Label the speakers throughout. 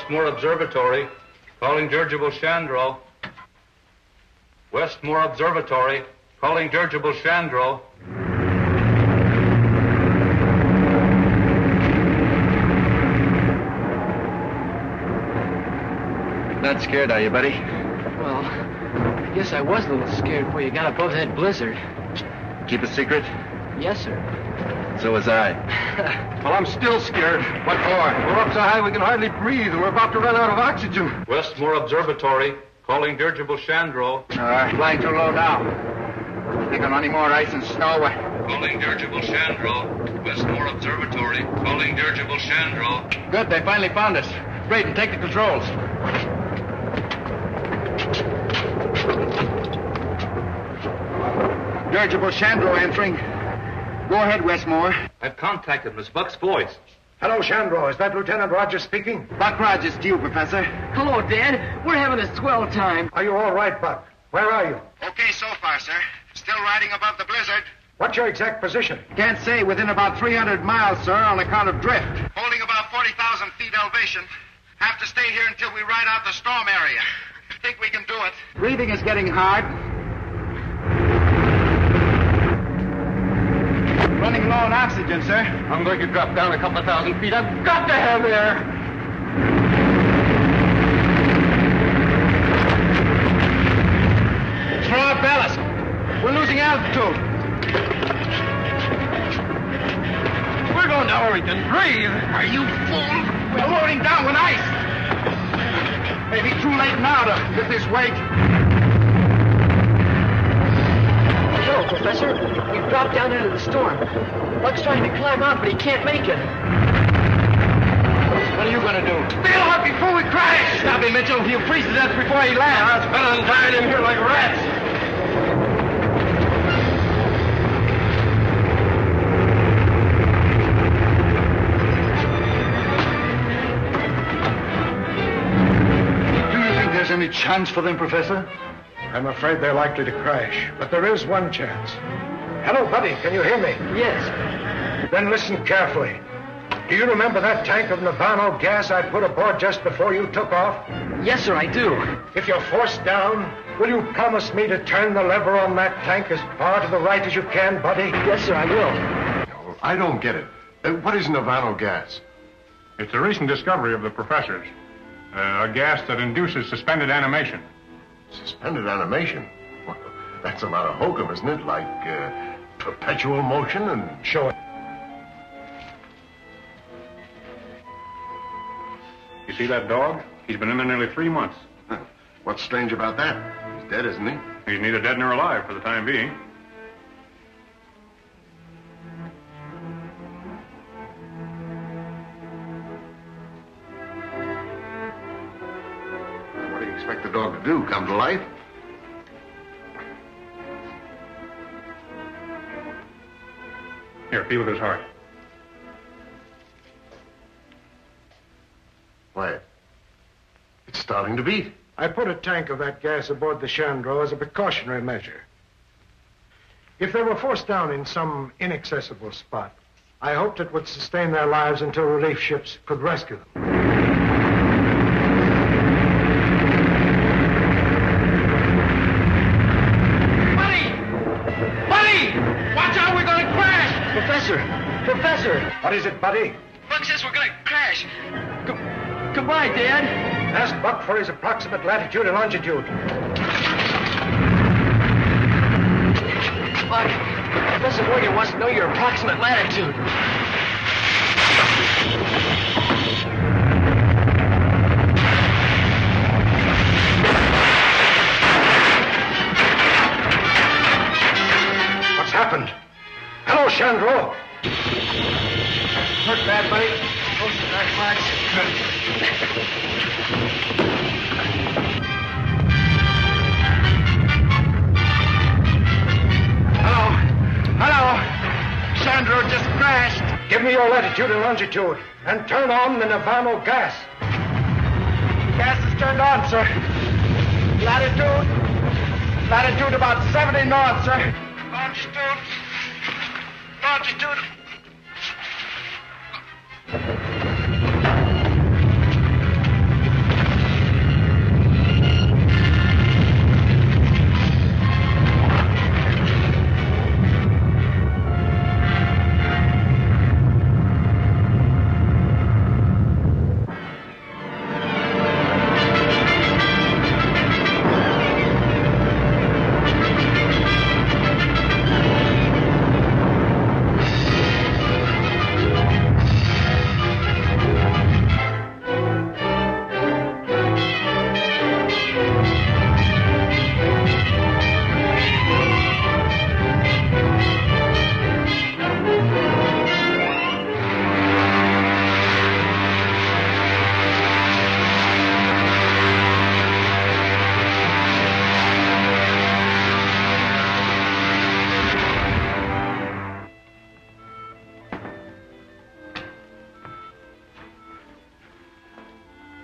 Speaker 1: Westmore Observatory, calling dirigible Chandro. Westmore Observatory, calling dirigible Chandro.
Speaker 2: Not scared, are you, buddy?
Speaker 3: Well, I guess I was a little scared before you got above that blizzard.
Speaker 2: Keep a secret?
Speaker 3: Yes, sir.
Speaker 2: So was I.
Speaker 4: Well, I'm still scared. What for? We're up so high we can hardly breathe, and we're about to run out of oxygen.
Speaker 1: Westmore Observatory, calling dirigible Chandro.
Speaker 2: Flying too low now. Think on any more ice and snow.
Speaker 1: Calling dirigible Chandro. Westmore Observatory, calling dirigible Chandro.
Speaker 2: Good, they finally found us. Great, and take the controls. Dirigible Chandro entering. Go ahead, Westmore.
Speaker 1: I've contacted Miss Buck's voice.
Speaker 5: Hello, Chandro. Is that Lieutenant Rogers speaking?
Speaker 2: Buck Rogers to you, Professor.
Speaker 3: Hello, Dad. We're having a swell time.
Speaker 5: Are you all right, Buck? Where are you?
Speaker 2: Okay so far, sir. Still riding above the blizzard.
Speaker 5: What's your exact position?
Speaker 2: Can't say. Within about 300 miles, sir, on account of drift. Holding about 40,000 feet elevation. Have to stay here until we ride out the storm area. Think we can do it. Breathing is getting hard. Running low on oxygen, sir.
Speaker 4: I'm going to drop down a couple of thousand feet. I've got to have air.
Speaker 2: Throw out ballast. We're losing altitude.
Speaker 4: We're going down where we can breathe.
Speaker 2: Are you fool? We're loading down with ice. Maybe too late now to lift this weight.
Speaker 3: No, Professor. We've dropped down into the storm. Buck's trying to climb out, but he can't make it.
Speaker 2: What are you going to do? Bail out before we crash! Stop him, Mitchell. He'll freeze to death before he lands.
Speaker 4: That's better than dying in here like rats.
Speaker 2: Any chance for them, Professor?
Speaker 5: I'm afraid they're likely to crash, but there is one chance. Hello, buddy. Can you hear me?
Speaker 3: Yes.
Speaker 5: Then listen carefully. Do you remember that tank of Navano gas I put aboard just before you took off?
Speaker 3: Yes, sir, I do.
Speaker 5: If you're forced down, will you promise me to turn the lever on that tank as far to the right as you can, buddy?
Speaker 3: Yes, sir, I will.
Speaker 6: No, I don't get it. What is Navano gas?
Speaker 7: It's a recent discovery of the professor's. A gas that induces suspended animation.
Speaker 6: Suspended animation? Well, that's a lot of hokum, isn't it? Like perpetual motion and...
Speaker 5: Show it.
Speaker 7: You see that dog? He's been in there nearly 3 months.
Speaker 6: What's strange about that? He's dead, isn't he?
Speaker 7: He's neither dead nor alive for the time being.
Speaker 6: What do you expect the dog to do? Come to life?
Speaker 7: Here, feel with his heart.
Speaker 6: Why, it's starting to beat.
Speaker 5: I put a tank of that gas aboard the Chandro as a precautionary measure. If they were forced down in some inaccessible spot, I hoped it would sustain their lives until relief ships could rescue them.
Speaker 3: Professor!
Speaker 5: What is it, buddy?
Speaker 3: Buck says we're gonna crash. Goodbye, Dad.
Speaker 5: Ask Buck for his approximate latitude and longitude.
Speaker 3: Buck, Professor Morgan wants to know your approximate latitude.
Speaker 5: What's happened? Hello, Chandro.
Speaker 2: Hurt bad, buddy?
Speaker 3: Oh, not much.
Speaker 2: Hello. Chandro just crashed.
Speaker 5: Give me your latitude and longitude, and turn on the Navano gas.
Speaker 2: Gas is turned on, sir. Latitude about 70 north, sir. Longitude.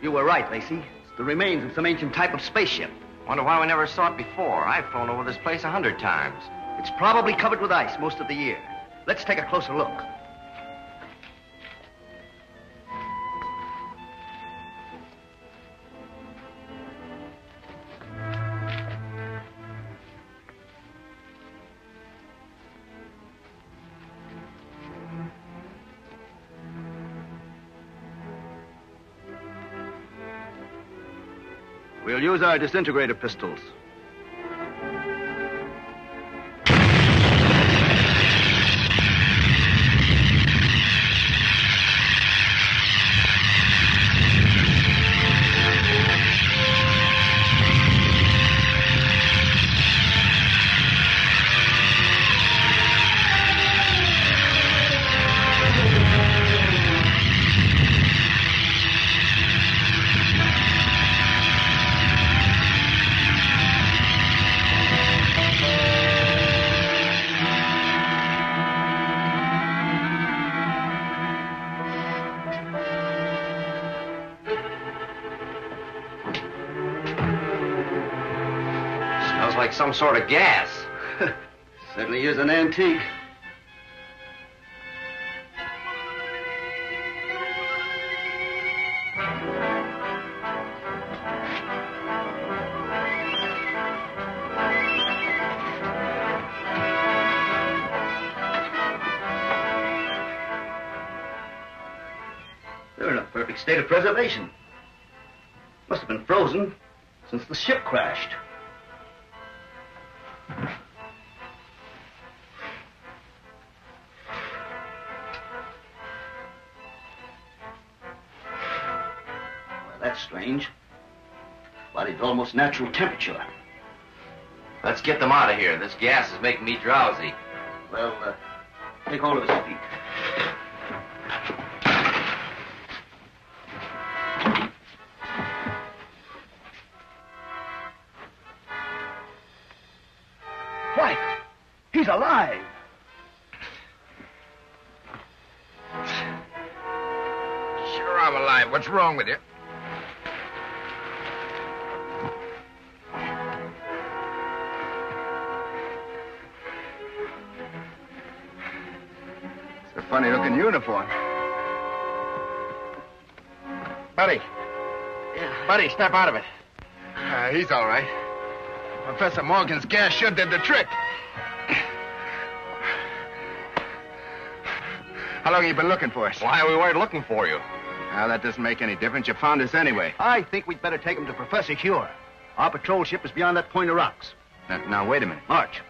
Speaker 8: You were right, Lacey. It's the remains of some ancient type of spaceship.
Speaker 9: Wonder why we never saw it before. I've flown over this place 100 times.
Speaker 8: It's probably covered with ice most of the year. Let's take a closer look. We'll use our disintegrator pistols.
Speaker 9: Like some sort of gas.
Speaker 8: Certainly is an antique. They're in a perfect state of preservation. Must have been frozen since the ship crashed. That's strange. Body's almost natural temperature.
Speaker 9: Let's get them out of here. This gas is making me drowsy.
Speaker 8: Well, take hold of his feet. Why, he's alive.
Speaker 2: Sure, I'm alive. What's wrong with you?
Speaker 10: It's a funny-looking uniform. Buddy.
Speaker 8: Yeah.
Speaker 10: Buddy, step out of it. He's all right. Professor Morgan's gas sure did the trick. How long have you been looking for us?
Speaker 9: Why, we weren't looking for you.
Speaker 10: Well, that doesn't make any difference. You found us anyway.
Speaker 8: I think we'd better take him to Professor Cure. Our patrol ship is beyond that point of rocks.
Speaker 10: Now, wait a minute.
Speaker 8: March.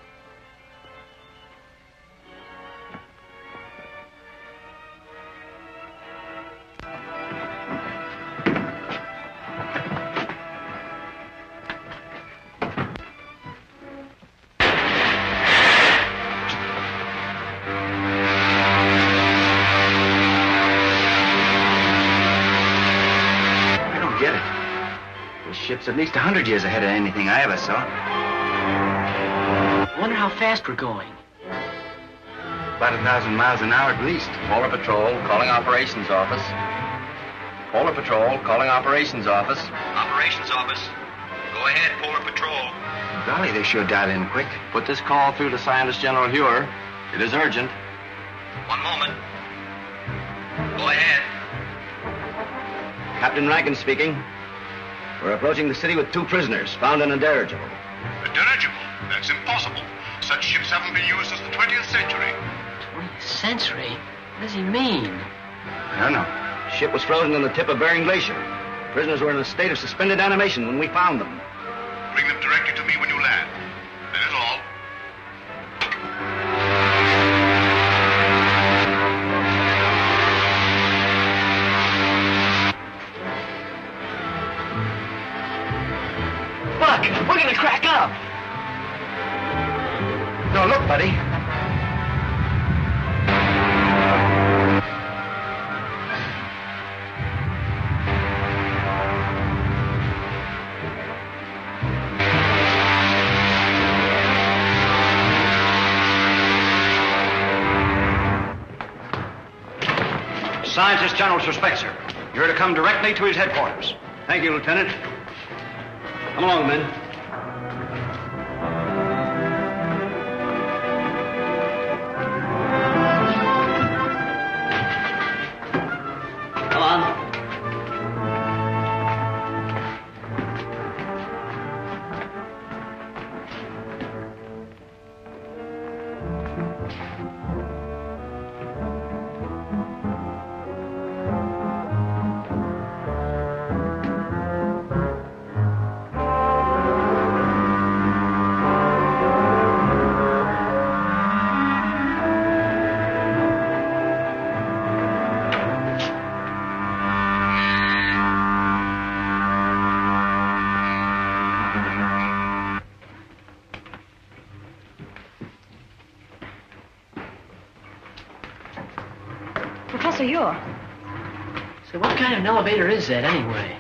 Speaker 8: Ship's at least 100 years ahead of anything I ever saw.
Speaker 3: I wonder how fast we're going.
Speaker 8: About 1,000 miles an hour at least.
Speaker 9: Polar Patrol, calling Operations Office. Polar Patrol, calling Operations Office.
Speaker 2: Operations Office. Go ahead, Polar Patrol.
Speaker 8: Golly, they sure dial in quick.
Speaker 9: Put this call through to Scientist General Huer. It is urgent.
Speaker 2: One moment. Go ahead.
Speaker 8: Captain Rankin speaking. We're approaching the city with 2 prisoners found in a dirigible.
Speaker 2: A dirigible? That's impossible. Such ships haven't been used since the 20th century.
Speaker 3: 20th century? What does he mean?
Speaker 8: I don't know. The ship was frozen on the tip of Bering Glacier. Prisoners were in a state of suspended animation when we found them.
Speaker 2: Bring them directly to me when you land. That is all.
Speaker 3: Look, we're gonna crack up.
Speaker 8: No, look, buddy.
Speaker 11: Scientist General suspects her. You're to come directly to his headquarters.
Speaker 8: Thank you, Lieutenant. Come along, men. Come on.
Speaker 3: Professor Ure. So what kind of an elevator is that, anyway?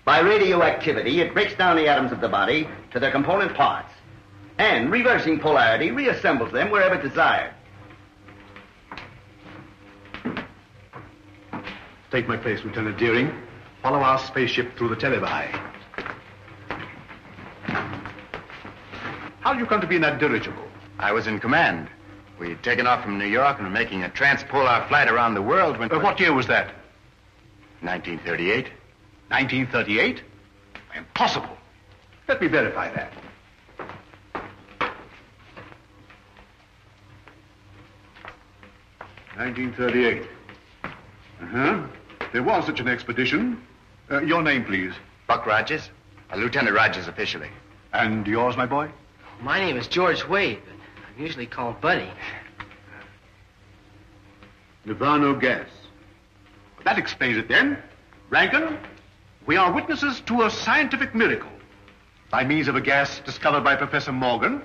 Speaker 8: By radioactivity, it breaks down the atoms of the body to their component parts, and reversing polarity reassembles them wherever desired.
Speaker 11: Take my place, Lieutenant Deering. Follow our spaceship through the televi. How did you come to be in that dirigible?
Speaker 10: I was in command. We'd taken off from New York and were making a transpolar flight around the world when...
Speaker 11: What year was that?
Speaker 10: 1938.
Speaker 11: 1938? Impossible. Let me verify that. (1938). There was such an expedition. Your name, please.
Speaker 10: Buck Rogers. Lieutenant Rogers officially.
Speaker 11: And yours, my boy?
Speaker 3: My name is George Wade, but I'm usually called Buddy.
Speaker 11: Nirvana gas. That explains it then. Rankin, we are witnesses to a scientific miracle. By means of a gas discovered by Professor Morgan,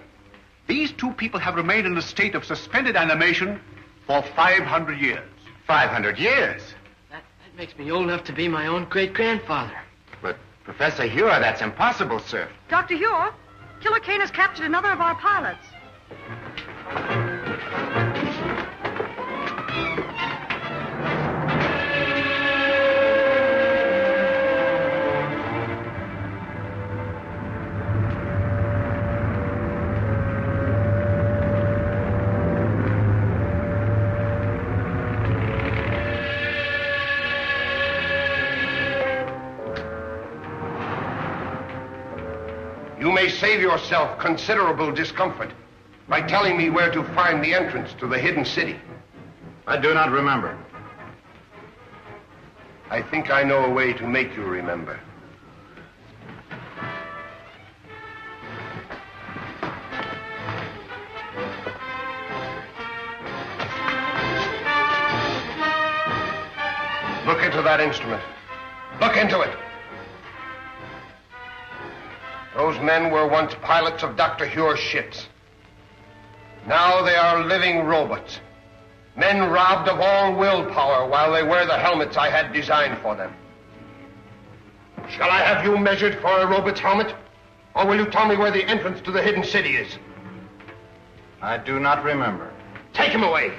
Speaker 11: these two people have remained in a state of suspended animation for 500 years.
Speaker 10: 500 years?
Speaker 3: That makes me old enough to be my own great-grandfather.
Speaker 10: But, Professor Ure, that's impossible, sir.
Speaker 12: Dr. Ure, Killer Kane has captured another of our pilots.
Speaker 6: You may save yourself considerable discomfort by telling me where to find the entrance to the hidden city.
Speaker 10: I do not remember.
Speaker 6: I think I know a way to make you remember. Look into that instrument. Look into it. Those men were once pilots of Dr. Hure's ships. Now they are living robots. Men robbed of all willpower while they wear the helmets I had designed for them. Shall I have you measured for a robot's helmet? Or will you tell me where the entrance to the hidden city is?
Speaker 10: I do not remember.
Speaker 6: Take him away.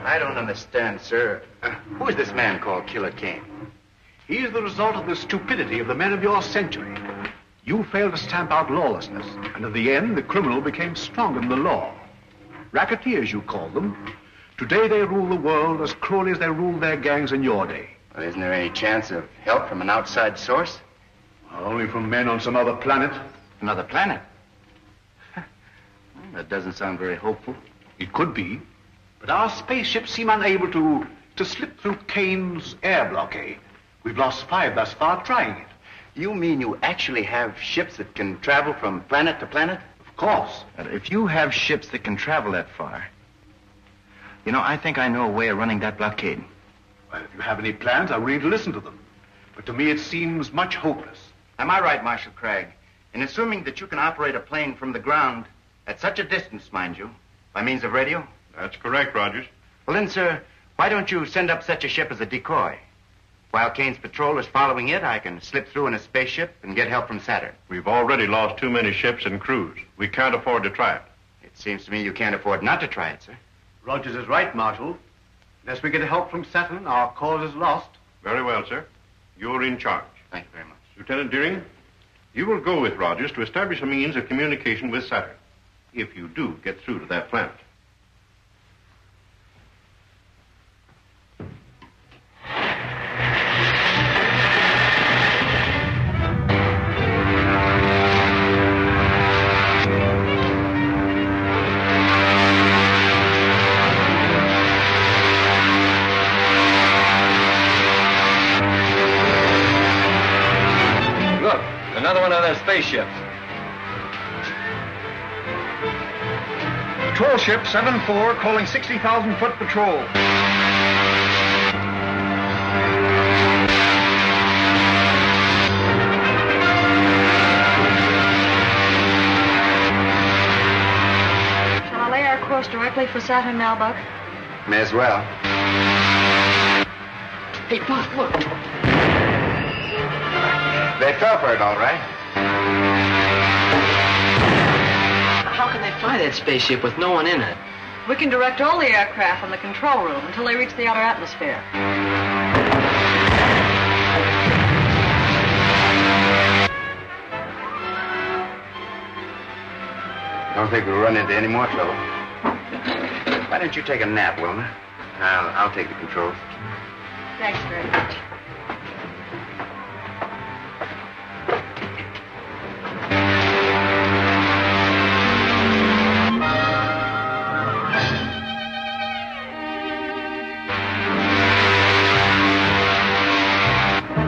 Speaker 10: I don't understand, sir. Who is this man called Killer Kane?
Speaker 11: He is the result of the stupidity of the men of your century. You failed to stamp out lawlessness, and in the end, the criminal became stronger than the law. Racketeers, you call them. Today, they rule the world as cruelly as they ruled their gangs in your day.
Speaker 10: Well, isn't there any chance of help from an outside source?
Speaker 11: Only from men on some other planet.
Speaker 10: Another planet? Well, that doesn't sound very hopeful.
Speaker 11: It could be, but our spaceships seem unable to slip through Kane's air blockade. We've lost 5 thus far trying it.
Speaker 10: You mean you actually have ships that can travel from planet to planet?
Speaker 11: Of course.
Speaker 10: And if you have ships that can travel that far, you know, I think I know a way of running that blockade.
Speaker 11: Well, if you have any plans, I'm ready to listen to them. But to me, it seems much hopeless.
Speaker 10: Am I right, Marshal Craig, in assuming that you can operate a plane from the ground at such a distance, mind you, by means of radio?
Speaker 7: That's correct, Rogers.
Speaker 10: Well, then, sir, why don't you send up such a ship as a decoy? While Kane's patrol is following it, I can slip through in a spaceship and get help from Saturn.
Speaker 7: We've already lost too many ships and crews. We can't afford to try it.
Speaker 10: It seems to me you can't afford not to try it, sir.
Speaker 11: Rogers is right, Marshal. Unless we get help from Saturn, our cause is lost.
Speaker 7: Very well, sir. You're in charge.
Speaker 10: Thank you very much.
Speaker 7: Lieutenant Deering, you will go with Rogers to establish a means of communication with Saturn, if you do get through to that planet.
Speaker 9: Look, another one of their spaceships.
Speaker 2: Patrol ship 7-4 calling 60,000-foot patrol.
Speaker 12: Shall I lay our course directly for Saturn now, Buck?
Speaker 10: May as well.
Speaker 3: Hey, Buck, look.
Speaker 10: They fell for it, all right.
Speaker 3: How can they fly that spaceship with no one in it?
Speaker 12: We can direct all the aircraft from the control room until they reach the outer atmosphere.
Speaker 10: Don't think we'll run into any more trouble. Why don't you take a nap, Wilma? I'll take the controls.
Speaker 12: Thanks very much.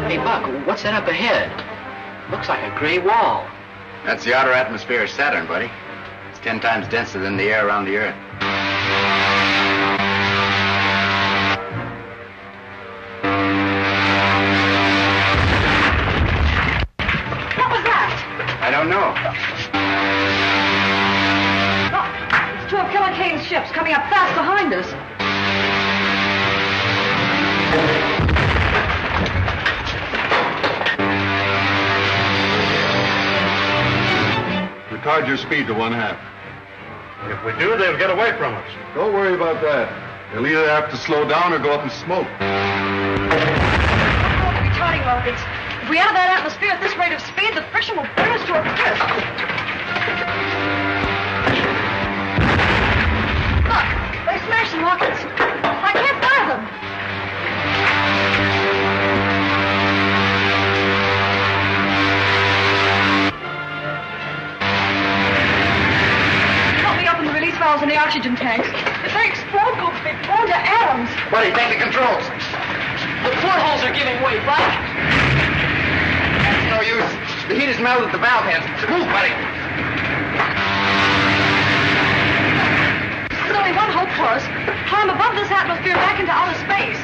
Speaker 3: Hey, Buck, what's that up ahead? Looks like a gray wall.
Speaker 10: That's the outer atmosphere of Saturn, buddy. It's 10 times denser than the air around the Earth.
Speaker 12: What was that?
Speaker 10: I don't know.
Speaker 12: Look, it's two of Killer Kane's ships coming up fast behind us.
Speaker 7: Retard your speed to 1/2.
Speaker 4: If we do, they'll get away from us.
Speaker 7: Don't worry about that. They'll either have to slow down or go up in smoke.
Speaker 12: Retarding rockets. If we enter that atmosphere at this rate of speed, the friction will bring us to a crisp. Look, they smashed the rockets. I can't fire them. Help me open the release valves in the oxygen tanks. If they explode, we'll be blown to atoms.
Speaker 10: Buddy, take the controls.
Speaker 3: The portholes are giving way, Buck.
Speaker 10: That's no use. The heat has melted the valve heads. Move, buddy.
Speaker 12: There's only one hope for us. Climb above this atmosphere back into outer space.